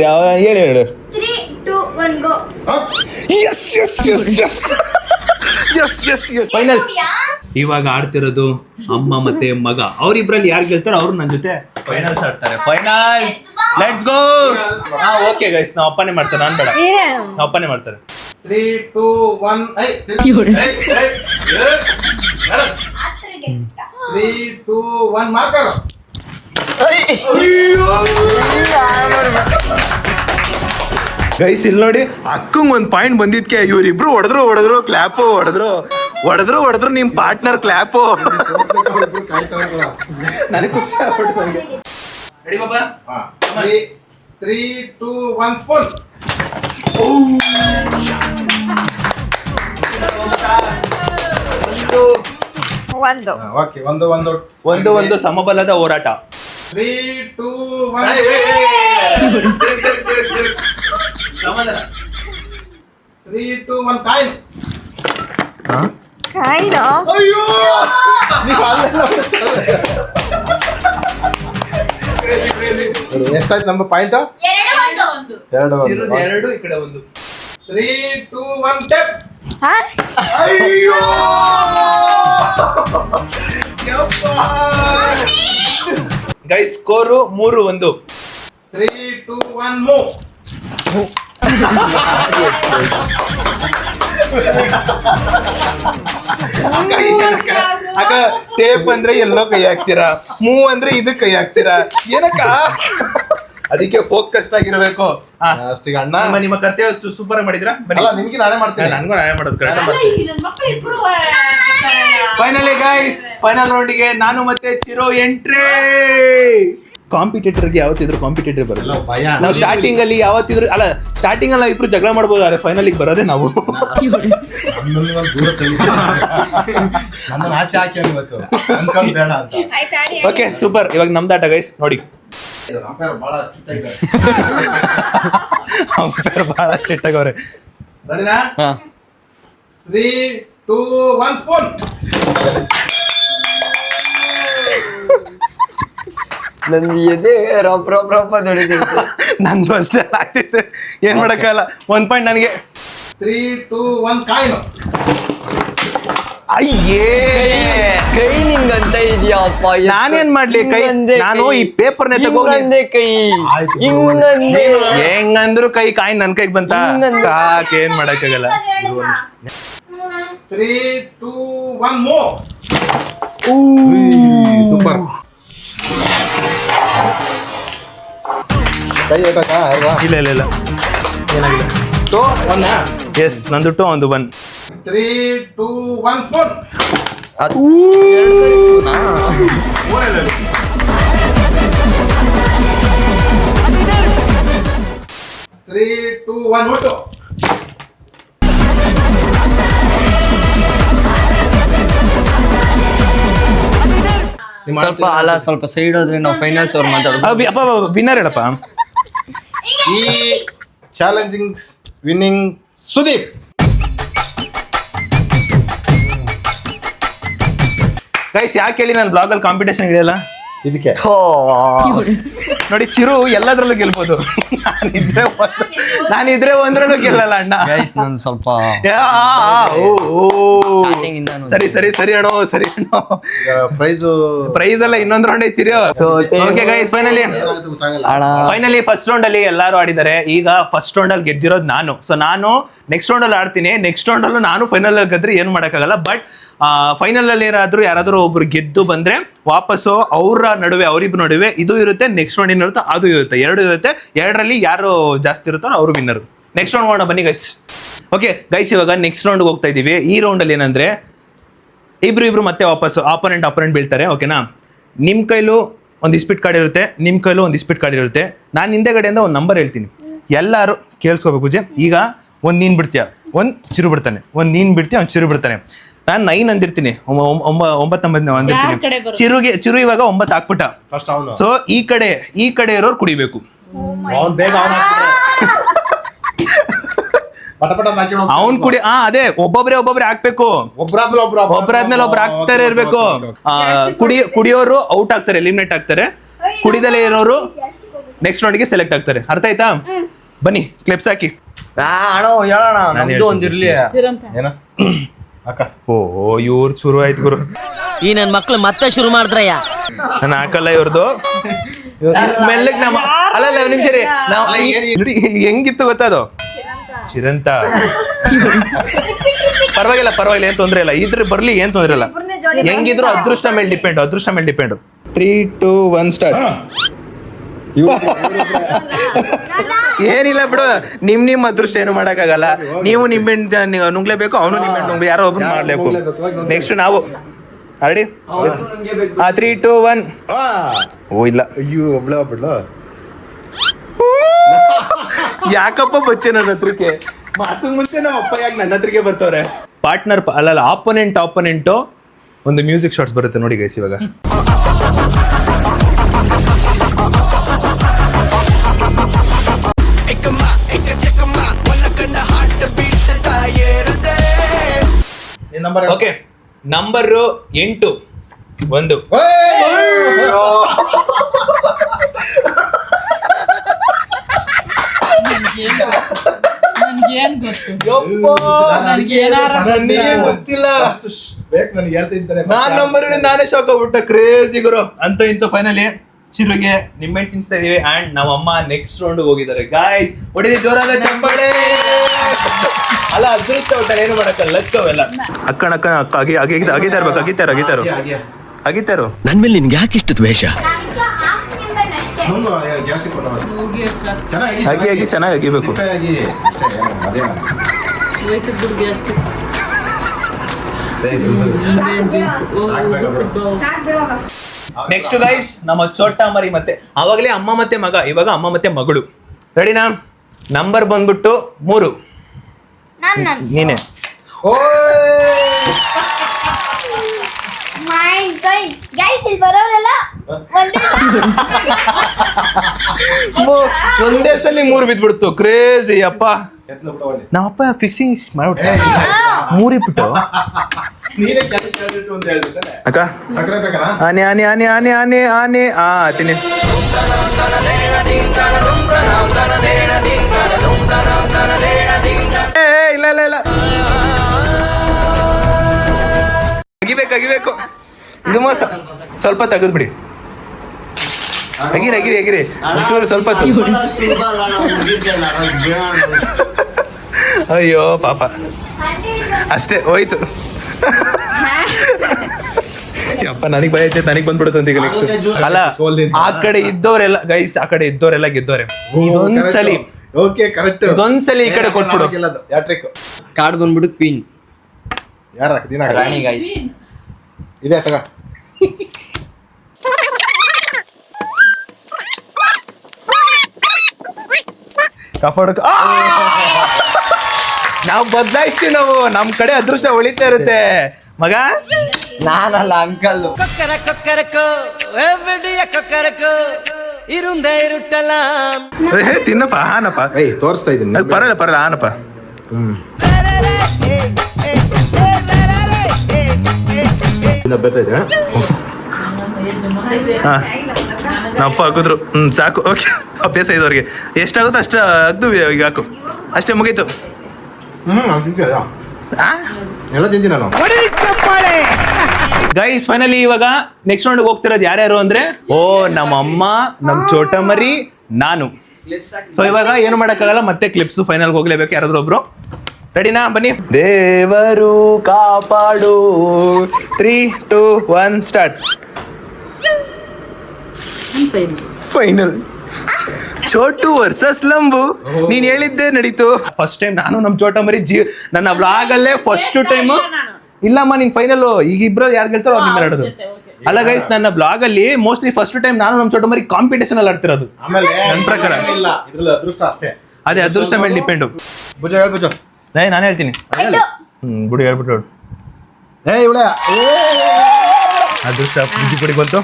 ಹೇಳು. 3, 2, 1 ಗೋ. S finals. ಇವಾಗ ಆಡ್ತಿರೋದು ಅಮ್ಮ ಮತ್ತೆ ಮಗ. ಅವ್ರಿಬ್ರಲ್ಲಿ ಯಾರು ಗೆಲ್ತಾರೋ ಅವ್ರು ನನ್ನ ಜೊತೆ ಫೈನಲ್ಸ್ ಆಡ್ತಾರೆ. Finals, let's go. Okay guys, ನಾವು ಅಪ್ಪನೇ ಮಾಡ್ತಾರೆ, ನಾನು ಬೇಡ. ನಾವು ಅಪ್ಪನೇ ಮಾಡ್ತಾರೆ. 3, 2, 1 3, 2, 1 ಮಾರ್ಕರ್. ಗೈಸ್ ಇಲ್ಲಿ ನೋಡಿ, ಅಕ್ಕಂಗ್ ಒಂದ್ ಪಾಯಿಂಟ್ ಬಂದಿದ್ಕೆ ಇವ್ರಿಬ್ರು ಹೊಡೆದ್ರು ಕ್ಲಾಪು ಹೊಡೆದ್ರು ನಿಮ್ ಪಾರ್ಟ್ನರ್ ಕ್ಲಾಪು. ನನಗೆ ಖುಷಿ ಆಗ್ಬಿಟ್ಟು ನನಗೆ. ರೆಡಿ ಬಾಬಾ? 3, 2, 1 ಸ್ಪೂನ್. ಓಕೆ, ಒಂದು ಸಮಬಲದ ಹೋರಾಟ. 3, 2, 1 ಸಮಾಧಾನ. 3, 2, 1 ಕಾಯಿನ್. ಕಾಯಿನೋ? ಅಯ್ಯೋ, ಎಷ್ಟಾಯ್ತು ನಮ್ಮ ಪಾಯಿಂಟ್? 2 ಈ ಕಡೆ 1. 3, 2, 1 ಟೆಪ್. ಹಾ? ಅಯ್ಯೋ, ಗೈಸ್ ಸ್ಕೋರು 3-1. 3, 2, 1 ಮೂವ್. ಆಗ ಟೇಪ್ ಅಂದ್ರೆ ಎಲ್ಲೋ ಕೈ ಹಾಕ್ತೀರಾ, ಮೂವ್ ಅಂದ್ರೆ ಇದಕ್ ಕೈ ಹಾಕ್ತೀರಾ, ಏನಕ್ಕ? ಅದಕ್ಕೆ ಫೋಕಸ್ ಆಗಿರ್ಬೇಕು. ಅಷ್ಟಿಗೆ ಅಣ್ಣ, ನಿಮ್ಮ ಕರ್ತವ್ಯ ಸೂಪರ್ ಆಗಿ ಮಾಡಿದ್ರಾ? ಅಲ್ಲ ನಿಮ್ಗೆ ನಾನೇ ಮಾಡ್ತೀನಿ. ನನ್ಗೂ ನಾನೇ ಮಾಡೋದು ಕರೆಕ್ಟ್. ಫೈನಲಿ ಗೈಸ್, ಫೈನಲ್ ರೌಂಡಿಗೆ ನಾನು ಮತ್ತೆ ಚಿರೋ ಎಂಟ್ರಿ. ಕಾಂಪಿಟೇಟರ್ಗೆ ಯಾವತ್ತಿದ್ರು ಕಾಂಪಿಟೇಟರ್ ಬರಲ್ಲ. ಭಯ. ನಾವು ಸ್ಟಾರ್ಟಿಂಗ್ ಅಲ್ಲಿ ಯಾವತ್ತಿದ್ರು ಅಲ್ಲ, ಸ್ಟಾರ್ಟಿಂಗ್ ಅಲ್ಲಿ ಇಬ್ರು ಜಗಳ ಮಾಡ್ಬೋದು, ಆದ್ರೆ ಫೈನಲಿಗೆ ಬರೋದೇ ನಾವು. ನನ್ನ ಆಚೆ ಹಾಕಿ ಇವತ್ತು ಅನ್ಕೊಂಡ್ ಬೇಡ ಅಂತ. ಆಯ್ತು, ಆಡಿ. Okay super. ಇವಾಗ ನಮ್ದಾಟ ಗೈಸ್ ನೋಡಿ. ಅಂಪೈರ್ ಬಹಳ ಸ್ಟ್ರಿಕ್ಟ್ ಆಗಿದ್ದಾರೆ. ಅಂಪೈರ್ ಬಹಳ ಸ್ಟ್ರಿಕ್ಟ್ ಆಗವ್ರೆ. ರೆಡಿನಾ? 3, 2, 1 ಸ್ಪೂನ್. ನನ್ಗೆ ಎದೆ ರಪ್ಪ ದುಡಿದೈತೆ. ನಂದು ಅಷ್ಟೇ ಆಗ್ತಿದೆ, ಏನ್ ಮಾಡಕ್ಕಾಗಲ್ಲ. 1 ಪಾಯಿಂಟ್ ನನಗೆ. 3, 2, 1 ಕಾಯಿನ್. ಅಯ್ಯೇ, ಕೈ ನಿಂಗಂತ ಇದೆಯಪ್ಪ. ನಾನೇನ್ ಮಾಡ್ಲಿ? ಕೈ ನಾನು ಈ ಪೇಪರ್ನೇ ತಗೊಂಡೆ. ಕೈ ಆಯ್ತು. ಹಿಂಗಂದೆ. ಹೆಂಗಂದ್ರು ಕೈ ಕಾಯಿ ನನ್ ಕೈಗೆ ಬಂತ. ಸಾಕ್, ಏನ್ ಮಾಡಕ್ಕಾಗಲ್ಲ. 3, 2, 1 ಮೂವ್. ಸೂಪರ್. ಕೈ ಇಡಕ್ಕ ಇಲ್ಲ ಏನಾಗಿಲ್ಲ. 2, 1 ಎಸ್, ನಂದು 2 ಒಂದು 1. 3, 2, 1 ಸ್ಪೂನ್. 3, 2, 1 ಊಟು. ಸ್ವಲ್ಪ ಅಲ್ಲ, ಸ್ವಲ್ಪ ಸೈಡ್ ಹೋದ್ರೆ ನಾವು ಫೈನಲ್ಸ್ ಅವ್ರು ಮಾತಾಡೋದು. ಅಪ್ಪ ವಿನ್ನರ್ ಹೇಳಪ್ಪ. ಈ ಚಾಲೆಂಜಿಂಗ್ ವಿನ್ನಿಂಗ್ ಸುದೀಪ್. ಗೈಸ್ ಯಾಕೆ ಹೇಳಿ, ನಾನು ಬ್ಲಾಗ್ ಅಲ್ಲಿ ಕಾಂಪಿಟೇಷನ್ ಹಿಡಿಯಲ್ಲ. ಇದಕ್ಕೆ ನೋಡಿ ಚಿರು ಎಲ್ಲದ್ರಲ್ಲೂ ಗೆಲ್ಬೋದು. ನಾನಿದ್ರೆ ಒಂದ್ರಲ್ಲೂ ಗೆಲ್ಲಲ್ಲ ಅಣ್ಣ. ಗೈಸ್ ನನ್ ಸ್ವಲ್ಪ starting ಇಂದಾನು ಸರಿ ಸರಿ ಸರಿ ಅಣ್ಣ ಸರಿ ಅಣ್ಣ. ಪ್ರೈಸ್ ಎಲ್ಲ ಇನ್ನೊಂದ್ ರೌಂಡ್ ಐತಿರಿ. Okay guys finally first round ಅಲ್ಲಿ ಎಲ್ಲಾರು ಆಡಿದ್ದಾರೆ. ಈಗ ಫಸ್ಟ್ ರೌಂಡ್ ಅಲ್ಲಿ ಗೆದ್ದಿರೋದು ನಾನು. ಸೊ ನಾನು ನೆಕ್ಸ್ಟ್ ರೌಂಡ್ ಅಲ್ಲಿ ಆಡ್ತೀನಿ. ನೆಕ್ಸ್ಟ್ ರೌಂಡ್ ಅಲ್ಲೂ ನಾನು ಫೈನಲ್ ಅಲ್ಲಿ ಗೆದ್ರೆ ಏನು ಮಾಡಕ್ಕಾಗಲ್ಲ. ಬಟ್ ಫೈನಲ್ ಅಲ್ಲಿ ಯಾರಾದ್ರೂ ಒಬ್ರು ಗೆದ್ದು ಬಂದ್ರೆ ವಾಪಸ್ಸು ಅವ್ರ ನಡುವೆ ಅವರಿಬ್ರು ನಡುವೆ ಇದು ಇರುತ್ತೆ. ನೆಕ್ಸ್ಟ್ ರೌಂಡ್ ಏನಿರುತ್ತೋ ಅದು ಇರುತ್ತೆ. ಎರಡು ಇರುತ್ತೆ. ಎರಡರಲ್ಲಿ ಯಾರು ಜಾಸ್ತಿ ಇರುತ್ತಾರೋ ಅವರು ವಿನ್ನರ್. ನೆಕ್ಸ್ಟ್ ರೌಂಡ್ ಮಾಡೋಣ ಬನ್ನಿ ಗೈಸ್. ಓಕೆ ಗೈಸ್ ಇವಾಗ ನೆಕ್ಸ್ಟ್ ರೌಂಡ್ಗೆ ಹೋಗ್ತಾ ಇದೀವಿ. ಈ ರೌಂಡ್ ಅಲ್ಲಿ ಏನಂದ್ರೆ ಇಬ್ರು ಮತ್ತೆ ವಾಪಸ್ಸು ಆಪೋನೆಂಟ್ ಬೀಳ್ತಾರೆ. ಓಕೆನಾ? ನಿಮ್ಮ ಕೈಲೂ ಒಂದು ಇಸ್ಪಿಟ್ ಕಾರ್ಡ್ ಇರುತ್ತೆ, ನಿಮ್ಮ ಕೈಲೂ ಒಂದು ಇಸ್ಪಿಟ್ ಕಾರ್ಡ್ ಇರುತ್ತೆ. ನಾನು ಹಿಂದೆಗಡೆಯಿಂದ ಒಂದು ನಂಬರ್ ಹೇಳ್ತೀನಿ, ಎಲ್ಲರೂ ಕೇಳಿಸ್ಕೋಬೇಕು ಪೂಜೆ. ಈಗ ಒಂದು ನೀನು ಬಿಡ್ತೀಯ, ಒಂದು ಚಿರು ಬಿಡ್ತಾನೆ, ಒಂದು ನೀನು ಬಿಡ್ತೀಯ, ಒಂದು ಚಿರು ಬಿಡ್ತಾನೆ. ನಾನು 9 ಅಂದಿರ್ತೀನಿ, 9 ಅಂದಿರ್ತೀನಿ. ಚಿರು ಇವಾಗ 9 ಹಾಕ್ಬಿಟ್ಟ. ಸೊ ಈ ಕಡೆ ಇರೋರು ಕುಡಿಬೇಕು. ಅವ್ನ್ ಕುಡಿ ಅದೇ ಒಬ್ಬೊಬ್ರೆ ಹಾಕ್ಬೇಕು. ಒಬ್ಬರಾದ್ಮೇಲೆ ಒಬ್ರು ಹಾಕ್ತಾರೆ ಇರ್ಬೇಕು. ಕುಡಿಯೋರು ಔಟ್ ಆಗ್ತಾರೆ, ಎಲಿಮಿನೇಟ್ ಆಗ್ತಾರೆ. ಕುಡಿದಲೇ ಇರೋರು ನೆಕ್ಸ್ಟ್ ರೌಂಡ್ಗೆ ಸೆಲೆಕ್ಟ್ ಆಗ್ತಾರೆ. ಅರ್ಥ ಆಯ್ತಾ? ಬನ್ನಿ ಕ್ಲಿಪ್ಸ್ ಹಾಕಿ. ಹೇಳೋಣ ನಮ್ದು ಒಂದಿರ್ಲಿ. ಓ ಇವ್ರು ಶುರು ಆಯ್ತು ಗುರು. ಈ ನನ್ ಮಕ್ಳು ಮತ್ತೆ ಶುರು ಮಾಡಿದ್ರಯ್ಯ. ನಾನು ಹಾಕಲ್ಲ ಇವ್ರದ್ದು. ಮೆಲ್ಲಕ್ ನಮ್ಮ ಅಲ್ಲ ನಿಮಿಷ ರೀ. ಹೆಂಗಿತ್ತು ಗೊತ್ತದು? ಚಿರಂತ. ಪರವಾಗಿಲ್ಲ ಏನ್ ತೊಂದ್ರೆ ಇಲ್ಲ. ಇದ್ರೆ ಬರ್ಲಿ, ಏನ್ ತೊಂದ್ರೆ ಇಲ್ಲ. ಹೆಂಗಿದ್ರು ಅದೃಷ್ಟ ಮೇಲೆ ಡಿಪೆಂಡ್. 3, 2, 1 ಸ್ಟಾರ್ಟ್. ಏನಿಲ್ಲ ಬಿಡು, ನಿಮ್ ಅದೃಷ್ಟ ಏನು ಮಾಡಕ್ಕಾಗಲ್ಲ. ನೀವು ನಿಂಬೆಹಣ್ಣು ನುಂಗ್ಲೇಬೇಕು, ಅವನು ನಿಂಬೆಹಣ್ಣು ನುಂಗ್ಲಿ, ಯಾರೋ ಒಬ್ರು ಮಾಡ್ಲೇಬೇಕು. ನೆಕ್ಸ್ಟ್ ನಾವು ರೆಡಿ? 3, 2, 1. ಓ ಇಲ್ಲ, ಯಾಕಪ್ಪ ಬಚ್ಚೆ ನನ್ನ ಹತ್ರಕ್ಕೆ? ಮಾತು ಮುಂಚೆ ನಮ್ಮ ಅಪ್ಪ ಯಾಕೆ ನನ್ನ ಹತ್ರಕ್ಕೆ ಬರ್ತವ್ರೆ? ಪಾರ್ಟ್ನರ್ ಅಲ್ಲ, ಆಪೋನೆಂಟು ಒಂದು ಮ್ಯೂಸಿಕ್ ಶಾರ್ಟ್ಸ್ ಬರುತ್ತೆ ನೋಡಿ ಗೈಸ್ ಇವಾಗ. Okay, number 8 1. ಗೊತ್ತಿಲ್ಲ. ನಾನ್ ನಂಬರ್ ನಾನೇ ಶಾಕ್ ಆಗ್ಬಿಟ್ಟ. ಕ್ರೇಜಿ ಗುರು. ಅಂತ ಇಂತ ಫೈನಲಿ ಚಿರುಗೆ ನಿಮ್ಮೆ ತಿನ್ಸ್ತಾ ಇದೀವಿ. ಅಂಡ್ ನಮ್ಮಮ್ಮ ನೆಕ್ಸ್ಟ್ ರೌಂಡ್ ಹೋಗಿದ್ದಾರೆ ಗಾಯ್ಸ್. ಹೊಡಿರಿ ಜೋರಾದ ಚಪ್ಪಾಳೆ. ಅಲ್ಲ ಅದೃಷ್ಟ ಒಟ್ಟ ಏನು ಮಾಡಕ್ಕಲ್ಲ. ಲಕ್ ಅವೆಲ್ಲ ಅಕ್ಕ ಅಗಿತಾರು. ನನ್ ಮೇಲೆ ನಿನ್ಗೆ ಯಾಕೆ ಇಷ್ಟು ದ್ವೇಷ? ಅಗಿ ಚೆನ್ನಾಗಿ ಅಗಿಬೇಕು. ನೆಕ್ಸ್ಟ್ ಗೈಸ್ ನಮ್ಮ ಚೋಟ ಮರಿ ಮತ್ತೆ ಅವಾಗಲೇ ಅಮ್ಮ ಮತ್ತೆ ಮಗ, ಇವಾಗ ಅಮ್ಮ ಮತ್ತೆ ಮಗಳು. ರೆಡಿನಾ? ನಂಬರ್ ಬಂದ್ಬಿಟ್ಟು 3. ನೀನೆ. ಒಂದೇ ಸಲ 3 ಬಿದ್ಬಿಡ್ತು. ಕ್ರೇಜಿ ಅಪ್ಪ. ನಾವಪ್ಪ ಫಿಕ್ಸಿಂಗ್ ಮಾಡ್ಬಿಟ್ಟ 3 ಇಟ್ಬಿಟ್ಟು. ಅಕ್ಕ ಆನೆ ಆನೆ ಆನೆ ಆನೆ ಆನೆ ಆನೆ ತಿನ್ನಿ. ಇಲ್ಲ ಅಗಿಬೇಕು. ಇದು ಮೋಸ. ಸ್ವಲ್ಪ ತೆಗೆದ್ಬಿಡಿ. ಅಗಿರಿ ಒಂಚೂರು ಸ್ವಲ್ಪ. ಅಯ್ಯೋ ಪಾಪ, ಅಷ್ಟೇ ಹೋಯ್ತು. ಅಪ್ಪ ನನಗೆ ಭಯ ಐತೆ, ನನಗೆ ಬಂದ್ಬಿಡುತ್ತಂತ ಈಗ ನೆಕ್ಸ್ಟ್. ಅಲ್ಲ ಆ ಕಡೆ ಇದ್ದವರೆಲ್ಲ ಗೈಸ್, ಆ ಕಡೆ ಇದ್ದವರೆಲ್ಲ ಗೆದ್ದವ್ರೆ. ಇದೊಂದ್ಸಲಿ ಈ ಕಡೆ ಕೊಟ್ಬಿಡು. ಕಾರ್ಡ್ ಬಂದ್ಬಿಟ್ಟು ಕ್ವೀನ್. ರಾಣಿ ಗೈಸ್ ಇದೆ ತಗ. ಕಾಪಾಡಕ ನಾವು ಬದಲಾಯಿಸ್ತೀವಿ. ನಾವು ನಮ್ ಕಡೆ ಅದೃಷ್ಟ ಉಳಿತಾ ಇರುತ್ತೆ ಮಗ. ನಾನಲ್ಲ ಅಂಕಲ್. ತಿನ್ನಪ್ಪ, ಆನಪ್ಪ. ತೋರಿಸ್ತಾ ಇದ್ದೀನಿ. ಪರವಾಗಿಲ್ಲ ಆನಪ್ಪ. ಹಾ ನಪ್ಪ ಹಾಕಿದ್ರು ಸಾಕು ಓಕೆ ಅಭ್ಯಾಸ ಇದ್ದವ್ರಿಗೆ ಎಷ್ಟಾಗುತ್ತೋ ಅಷ್ಟು ಅಗ್ದು ಈಗ ಹಾಕು ಅಷ್ಟೇ ಮುಗೀತು ಎಲ್ಲ ತಿಂತೀನಿ ನಾನು. ಗೈಸ್ ಫೈನಲಿ ಇವಾಗ ನೆಕ್ಸ್ಟ್ ರೌಂಡ್ ಹೋಗ್ತಿರೋದು ಯಾರ್ಯಾರು ಅಂದ್ರೆ ನಮ್ಮ ಅಮ್ಮ ನಮ್ ಚೋಟ ಮರಿ ನಾನು. ಸೊ ಇವಾಗ ಏನು ಮಾಡಕ್ಕಾಗಲ್ಲ, ಮತ್ತೆ ಕ್ಲಿಪ್ಸ್ ಫೈನಲ್ ಹೋಗ್ಲೇಬೇಕು ಯಾರಾದ್ರೂ ಒಬ್ರು. ರೆಡಿನಾ? ಬನ್ನಿ. ದೇವರು ಕಾಪಾಡು. 3, 2, 1 start. Final Chotu versus Lambu. ನೀನ್ ಹೇಳಿದ್ದೆ ನಡೀತು. ಫಸ್ಟ್ ಟೈಮ್ ನಾನು ನಮ್ ಚೋಟ ಮರಿ ನನ್ನ ಬ್ಲಾಗ್ ಅಲ್ಲೇ ಫಸ್ಟ್ ಟೈಮ್. ಇಲ್ಲಮ್ಮ ನೀನ್ ಫೈನಲ್ ಈಗ ಇಬ್ರು ಯಾರು ಗೆಲ್ತಾರೋ ಅವ್ರು ನಿಮ್ಮ ಆಡೋದು. ಅಲ್ಲ ಗೈಸ್, ನನ್ನ ಬ್ಲಾಗ್ ಅಲ್ಲಿ ಮೋಸ್ಟ್ಲಿ ಫಸ್ಟ್ ಟೈಮ್ ನಾನು ನಮ್ ಚೋಟ ಮರಿ ಕಾಂಪಿಟೇಷನ್ ಅಲ್ಲಿ ಆಡ್ತಿರೋದು. ನನ್ನ ಪ್ರಕಾರ ಇಲ್ಲ, ಇದ್ರಲ್ಲಿ ಅದೃಷ್ಟ ಅಷ್ಟೇ. ಅದೇ ಅದೃಷ್ಟ ಮೇಲೆ ಡಿಪೆಂಡ್. ಭುಜ ಹೇಳ್ಬುಜ. ನಾನು ಹೇಳ್ತೀನಿ. ಬುಡಿ ಹೇಳ್ಬಿಟ್ಟು ಇವಳೆ ಅದೃಷ್ಟ ಬುದ್ಧಿ ಪುಡಿ ಬಂತು.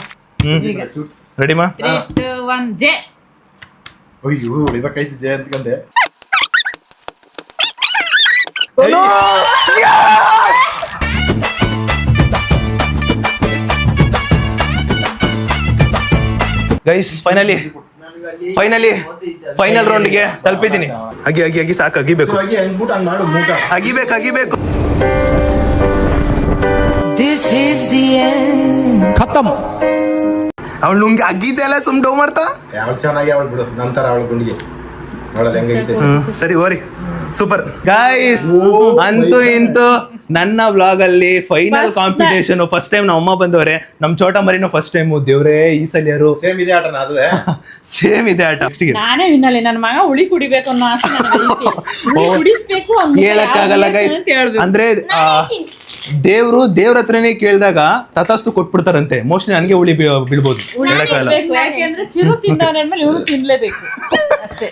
ರೆಡಿಮಾ? 3, 2, 1 ಜೆ. ಅಯ್ಯೋ ಹೊಡಿಬೇಕಾಯ್ತು ಜಯ ಅಂತಂದೆ. ಗೈಸ್ ಫೈನಲ್ ರೌಂಡ್ಗೆ ತಲುಪಿದ್ದೀನಿ. ಅಗಿ ಸಾಕು, ಅಗಿಬೇಕು ಹಂಗ್ಬಿಟ್ಟು ಹಂಗ್ ಮಾಡು ಮೂಟ. ಅಗಿಬೇಕು. ಖತಮ್. ಅವಳು ನುಂಗಿ ಅಗಿದ್ದೆ ಅಲ್ಲ ಸುಮ್ ಡೌ ಮಾಡ್ತಾ. ಅವಳು ಚೆನ್ನಾಗಿ ಅವಳು ಬಿಡು, ನಂತರ ಅವಳು ಗುಂಡಿಗೆ ನೋಡೋದು ಹೆಂಗೈತೆ. ಸರಿ ಓರಿ ಸೂಪರ್ ಗೈಸ್. ಅಂತೂ ಇಂತೂ ನನ್ನ ವ್ಲಾಗ್ ಅಲ್ಲಿ ಫೈನಲ್ ಕಾಂಪಿಟೇಷನ್ ಫಸ್ಟ್ ಟೈಮ್ ನಮ್ಮ ಅಮ್ಮ ಬಂದವ್ರೆ. ನಮ್ ಚೋಟ ಮರಿನೂ ಫಸ್ಟ್ ಟೈಮ್. ದೇವ್ರೇ ಈ ಸಲ ಯಾರು ಸೇಮ್ ಇದೆ ಆಟನ ಅದುವೇ ಸೇಮ್ ಇದೆ ಆಟ. ನಾನೇ ವಿನ್ನಲಿ. ನನ್ನ ಮಗ ಹುಳಿ ಕುಡಿಬೇಕು ಅನ್ನೋ ಆಸೆ ನನಗೆ ಐತಿ. ಹುಳಿ ಕುಡಿಸ್ಬೇಕು ಹೇಳಕ್ಕಾಗಲ್ಲ ಗೈಸ್. ಅಂದ್ರೆ ದೇವ್ರ ಹತ್ರನೇ ಕೇಳಿದಾಗ ತಥಾಸ್ತು ಕೊಟ್ಬಿಡ್ತಾರಂತೆ. ಮೋಸ್ಟ್ಲಿ ನನಗೆ ಹುಳಿ ಬೀಳ್ಬೋದು, ಹೇಳಕ್ಕಾಗಲ್ಲ. ಯಾಕೆಂದ್ರೆ ಚಿರು ತಿಂದವನ ಇವ್ರು ತಿನ್ಲೇಬೇಕು ಅಷ್ಟೇ.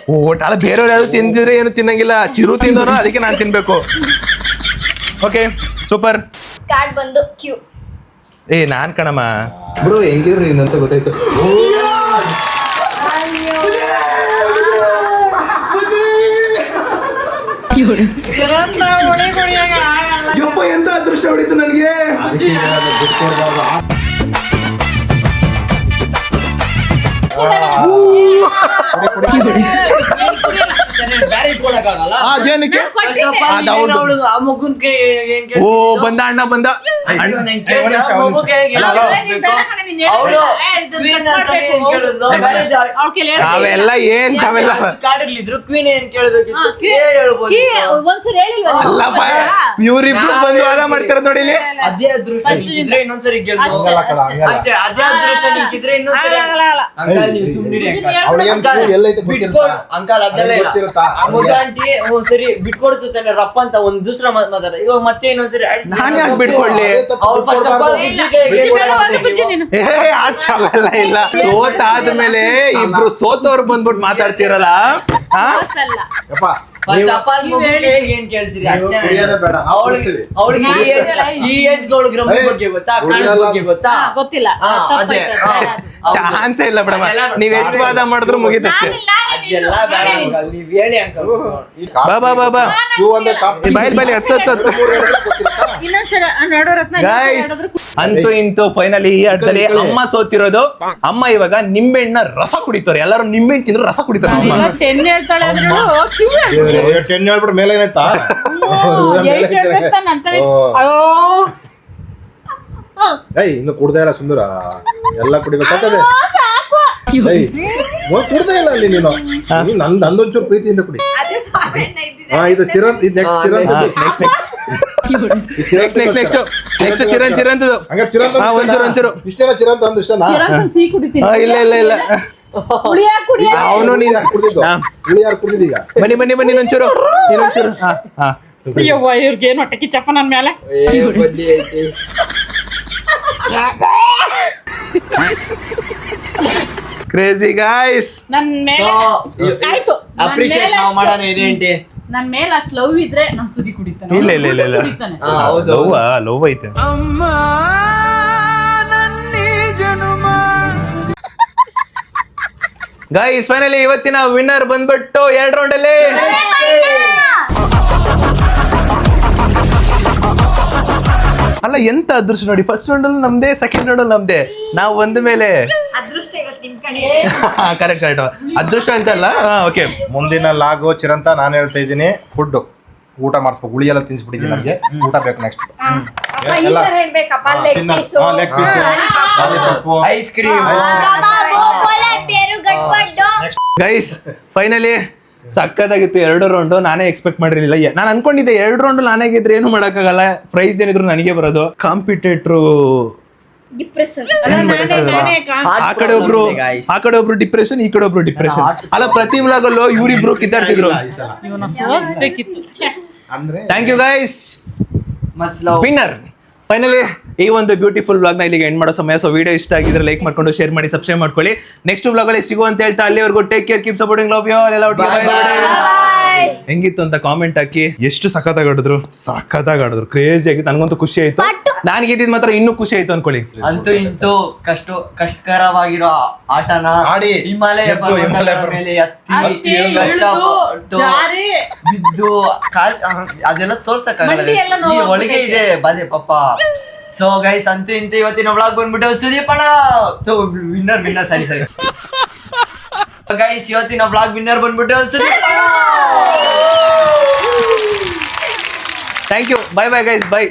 ಅಲ್ಲ ಬೇರೆಯವ್ರು ಯಾರು ತಿಂದಿದ್ರೆ ಏನು ತಿನ್ನಂಗಿಲ್ಲ. ಚಿರು ತಿಂದವ್ರು, ಅದಕ್ಕೆ ನಾನು ತಿನ್ಬೇಕು. Okay super. ಕಾರ್ಡ್ ಬಂದು ಕ್ಯೂ. ನಾನ್ ಕಣಮ್ಮ ಬ್ರೋ ಹೆಂಗಿದ್ರು ಇನ್ನಂತ ಗೊತ್ತಾಯ್ತು. ಯಪ್ಪ ಎಂತ ಅದೃಷ್ಟ ಹೊಡಿತು ನನಗೆ. ಅದೇನಕ್ಕೆ ಓ ಬಂದ ಅಣ್ಣ ಬಂದ. ಅವೆಲ್ಲ ಏನ್ ಅವೆಲ್ಲ ಒಂದ್ಸರಿ ಹೇಳಿಲ್ವ? ಅಲ್ಲಪ್ಪ ಇವ್ರಿಬ್ರು ಬಂದು ವಾದ ಮಾಡ್ತಾರ ನೋಡಿ. ಅದೇ ಅದೃಷ್ಟ ಸಿಕ್ಕಿದ್ರೆ ಇನ್ನೊಂದ್ಸರಿ ಗೆಲ್ಬೋದು. ಅಷ್ಟೇ, ಅದೇ ಅದೃಷ್ಟ ಸಿಕ್ಕಿದ್ರೆ ಇನ್ನೊಂದ್ಸರಿ. ಅಂಕಲ್ ನೀವು ಸುಮ್ನಿರಿ ಅಂಕಲ್, ಅದೆಲ್ಲ ಇಲ್ಲ. ಆಂಟಿ ಒಂದ್ಸರಿ ಬಿಟ್ಕೊಡ್ತು ತಾನೆ ರಪ್ಪ ಅಂತ ಒಂದ್ ದೂಸರ ಮಾತಾಡ. ಇವಾಗ ಮತ್ತೆ ಇನ್ನೊಂದ್ಸರಿ ನಾನ್ ಯಾಕೆ ಬಿಟ್ಕೊಡ್ಲಿ? ಇಲ್ಲ ಸೋತಾದ್ಮೇಲೆ ಇಬ್ರು ಸೋತವ್ರು ಬಂದ್ಬಿಟ್ಟು ಮಾತಾಡ್ತಿರಲ್ಲ. ಏನ್ ಕೇಳ್ಸಿರಿ ಅಷ್ಟೇ. ಅವಳಿಗೆ ಈ ಏಜ್ ಗಳಿಗೆ ಬಗ್ಗೆ ಗೊತ್ತಾ, ಕಾಣಿಸ್ ಬಗ್ಗೆ ಗೊತ್ತಾ? ಗೊತ್ತಿಲ್ಲ. ಅದೇ ಚಾನ್ಸೇ ಇಲ್ಲ ಬಿಡಮ್ಮ. ನೀವ್ ಎಷ್ಟು ವಾದ ಮಾಡಿದ್ರು ಮುಗಿತಷ್ಟೇ. ಅದೆಲ್ಲ ಬೇಡ ಅಂಕಲ್, ನೀವ್ ಹೇಳಿ ಅಂಕಲ್. ಬಾ ಬಾಯ್ ಹತ್ತು. ಇನ್ನೊಂದ್ಸರಿ ನೋಡೋರತ್ನ ಗೈಸ್ ಅಂತೂ ಇಂತೂ ಫೈನಲಿ ಈ ಆಟದಲ್ಲಿ ಅಮ್ಮ ಸೋತಿರೋದು. ಅಮ್ಮ ಇವಾಗ ನಿಂಬೆಹಣ್ಣ ರಸ ಕುಡಿತಾರೆ. ಎಲ್ಲರೂ ನಿಂಬೆಹಣ್ಣು ತಿಂದ್ರು ರಸ ಕುಡಿತಾರೆ. ಅಮ್ಮ 10 ಹೇಳ್ತಾಳೆ ಅಂದ್ರೂ ಕ್ಯೂ ಟೆನ್ ಹೇಳ್ಬಿಟ್ಟು ಮೇಲೆ ಏನಾಯ್ತಾ? ಇನ್ನು ಕುಡ್ದೇ ಇಲ್ಲ ಸುಂದರ, ಎಲ್ಲ ಕುಡಿಬೇಕಾಗ್ತದೆ. ಕುಡ್ದೇ ಇಲ್ಲ ಅಲ್ಲಿ ನೀನು. ನಂದೊಂಚೂರು ಪ್ರೀತಿಯಿಂದ ಕುಡಿ. ಅದೇ ಸ್ವಾಮಣ್ಣ ಇದ್ದೀರಾ? ಇದು ಚಿರಂತ್, ಇದು ನೆಕ್ಸ್ಟ್ ಚಿರಂತ್. ನೆಕ್ಸ್ಟ್ ಚಿರಂತದು. ಹಂಗಾರೆ ಚಿರಂತ್ ಒಂಚೂರು ಇಷ್ಟೇನ ಚಿರಂತ್ ಅಂದ್ ಇಷ್ಟನಾ? ಸಿಹಿ ಕುಡಿತೀನಿ. ಇಲ್ಲ ಅವನು ನೀನ್ ಯಾರು ಕುಡ್ದಿದ್ದು? ಹುಳಿ ಯಾರು ಕುಡ್ದಿದ್ದೀಗ? ಬನ್ನಿ ಇನ್ನೊಂಚೂರು. ಅಯ್ಯವ್ವ ಇವ್ರಿಗೆ ಏನು ಹೊಟ್ಟೆ ಕಿಚ್ಚಪ್ಪ ನನ್ ಮೇಲೆ. Crazy guys. ನನ್ ಮೇಲೆ ಆಯ್ತು. ಅಪ್ರಿಶಿಯೇಟ್ ನಾವು ಮಾಡೋಣ ಇದೇಂಟಿ. ನನ್ ಮೇಲೆ ಅಷ್ಟ್ ಲವ್ ಇದ್ರೆ ನಮ್ ಸುದಿ ಕುಡಿತಾನೆ. ಇಲ್ಲ ಕುಡಿತಾನೆ. ಲವ್ ಐತೆ. ಗೈಸ್ ಫೈನಲಿ ಇವತ್ತಿನ ವಿನ್ನರ್ ಬಂದ್ಬಿಟ್ಟು 2 ರೌಂಡ್ ಅಲ್ಲಿ ಅಲ್ಲ ಎಂತ ಅದೃಷ್ಟ ನೋಡಿ, ಫಸ್ಟ್ ರೌಂಡ್ ಅಲ್ಲಿ ನಮ್ದೇ, ಸೆಕೆಂಡ್ ರೌಂಡ್ ಅಲ್ಲಿ ನಮ್ದೇ. ನಾವು ಒಂದ ಮೇಲೆ ಅದೃಷ್ಟ ಇವತ್ತು ನಿಮ್ ಕಡೆ. ಕರೆಕ್ಟ್ ಅದೃಷ್ಟ ಅಂತ ಅಲ್ಲ. ಓಕೆ, ಮುಂದಿನ ಲಾಗು ಚಿರಂತ ನಾನು ಹೇಳ್ತಾ ಇದ್ದೀನಿ, ಫುಡ್ ಊಟ ಮಾಡಿಸ್ಬೇಕು. ಗುಳಿ ಎಲ್ಲ ತಿನ್ಸ್ಬಿಟ್ಟಿದ್ದೀನಿ, ನಮಗೆ ಊಟ ಬೇಕು ನೆಕ್ಸ್ಟ್. ಅಪ್ಪ ಈ ತರ ಹೇಳ್ಬೇಕಪ್ಪ, leg piece, leg piece, ice cream, kebab, ಕೋಲಾರ್ ಬೇರು, ಗಟ್ಪಡ್ಡು. ಗೈಸ್ ಫೈನಲಿ ಸಕ್ಕತ್ತಾಗಿತ್ತು 2 ರೌಂಡ್. ನಾನೇ ಎಕ್ಸ್ಪೆಕ್ಟ್ ಮಾಡಿರ್ಲಿಲ್ಲ. ನಾನು ಅನ್ಕೊಂಡಿದ್ದೆ 2 ರೌಂಡ್ ನಾನೇ ಗೆದ್ರೆ ಏನು ಮಾಡಕ್ಕಾಗಲ್ಲ, ಪ್ರೈಸ್ ಏನಿದ್ರು ನನಗೆ ಬರೋದು. ಕಾಂಪಿಟೇಟ್ರು ಡಿಪ್ರೆಷನ್. ಆ ಕಡೆ ಒಬ್ರು ಡಿಪ್ರೆಷನ್, ಈ ಕಡೆ ಒಬ್ರು ಡಿಪ್ರೆಷನ್. ಅಲ್ಲ ಪ್ರತಿ ವ್ಲಾಗಲ್ಲೂ ಇವ್ರಿಬ್ರು ಕಿತ್ತಾಡ್ತಿದ್ರು. ಇವನ್ನ ಸೋಲ್ಸ್ಬೇಕಿತ್ತು. ಅಂದ್ರೆ thank you guys. Much love. Winner finally ಈ ಒಂದು ಬ್ಯೂಟಿಫುಲ್ ವ್ಲಾಗ್ ನ ಇಲ್ಲಿಗೆ ಎಂಡ್ ಮಾಡೋ ಸಮಯ. ಸೊ ವಿಡಿಯೋ ಇಷ್ಟ ಆಗಿದ್ರೆ ಲೈಕ್ ಮಾಡ್ಕೊಂಡು ಶೇರ್ ಮಾಡಿ, ಸಬ್ಸ್ಕ್ರೈಬ್ ಮಾಡ್ಕೊಳ್ಳಿ. ನೆಕ್ಸ್ಟ್ ವ್ಲಾಗ್ ಅಲ್ಲಿ ಸಿಗು ಅಂತ ಹೇಳ್ತಾ ಅಲ್ಲಿವರೆಗೂ take care, keep supporting, love you all. ಎಲ್ಲ ಹೆಂಗಿತ್ತು ಅಂತ ಕಾಮೆಂಟ್ ಹಾಕಿ. ಎಷ್ಟು ಸಖತ್ತಾಗಿ ಆಡಿದ್ರು, ಕ್ರೇಜಿ ಆಗಿತ್ತು. ನನಗಂತೂ ಖುಷಿ ಆಯ್ತು. ನಾನು ಗೆದ್ದಿದ್ ಮಾತ್ರ ಇನ್ನೂ ಖುಷಿ ಆಯ್ತು ಅನ್ಕೊಳ್ಳಿ. ಅಂತೂ ಇಂತೂ ಕಷ್ಟಕರವಾಗಿರೋ ಆಟನ ಆಡಿ ಹಿಮಾಲಯ ಗೆದ್ದು, ಪರ್ವತಗಳ ಹಿಮಾಲಯ ಪರ್ವತ. ಮೇಲೆ ಹತ್ತಿ, ಕಷ್ಟಪಟ್ಟು ಜಾರಿ, ಬಿದ್ದು ಅದೆಲ್ಲ ತೋರ್ಸಕ್ಕಾಗಲ್ಲ ಮಂಡಿ ಎಲ್ಲ ಈ ಒಳಗೆ ಇದೆ ಬಾಧೆ ಪಾಪ. ಸೊ ಗೈಸ್ ಅಂತೂ ಇಂತೂ ಇವತ್ತಿನ ವ್ಲಾಗ್ ಬಂದ್ಬಿಟ್ಟು ಸುದೀಪಣ್ಣ ವಿನ್ನರ್ ಸರಿ ಗೈಸ್, ಇವತ್ತಿನ ವ್ಲಾಗ್ ವಿನ್ನರ್ ಬಂದ್ಬಿಟ್ಟು ಸುದೀಪಣ್ಣ. Thank you, bye guys, by.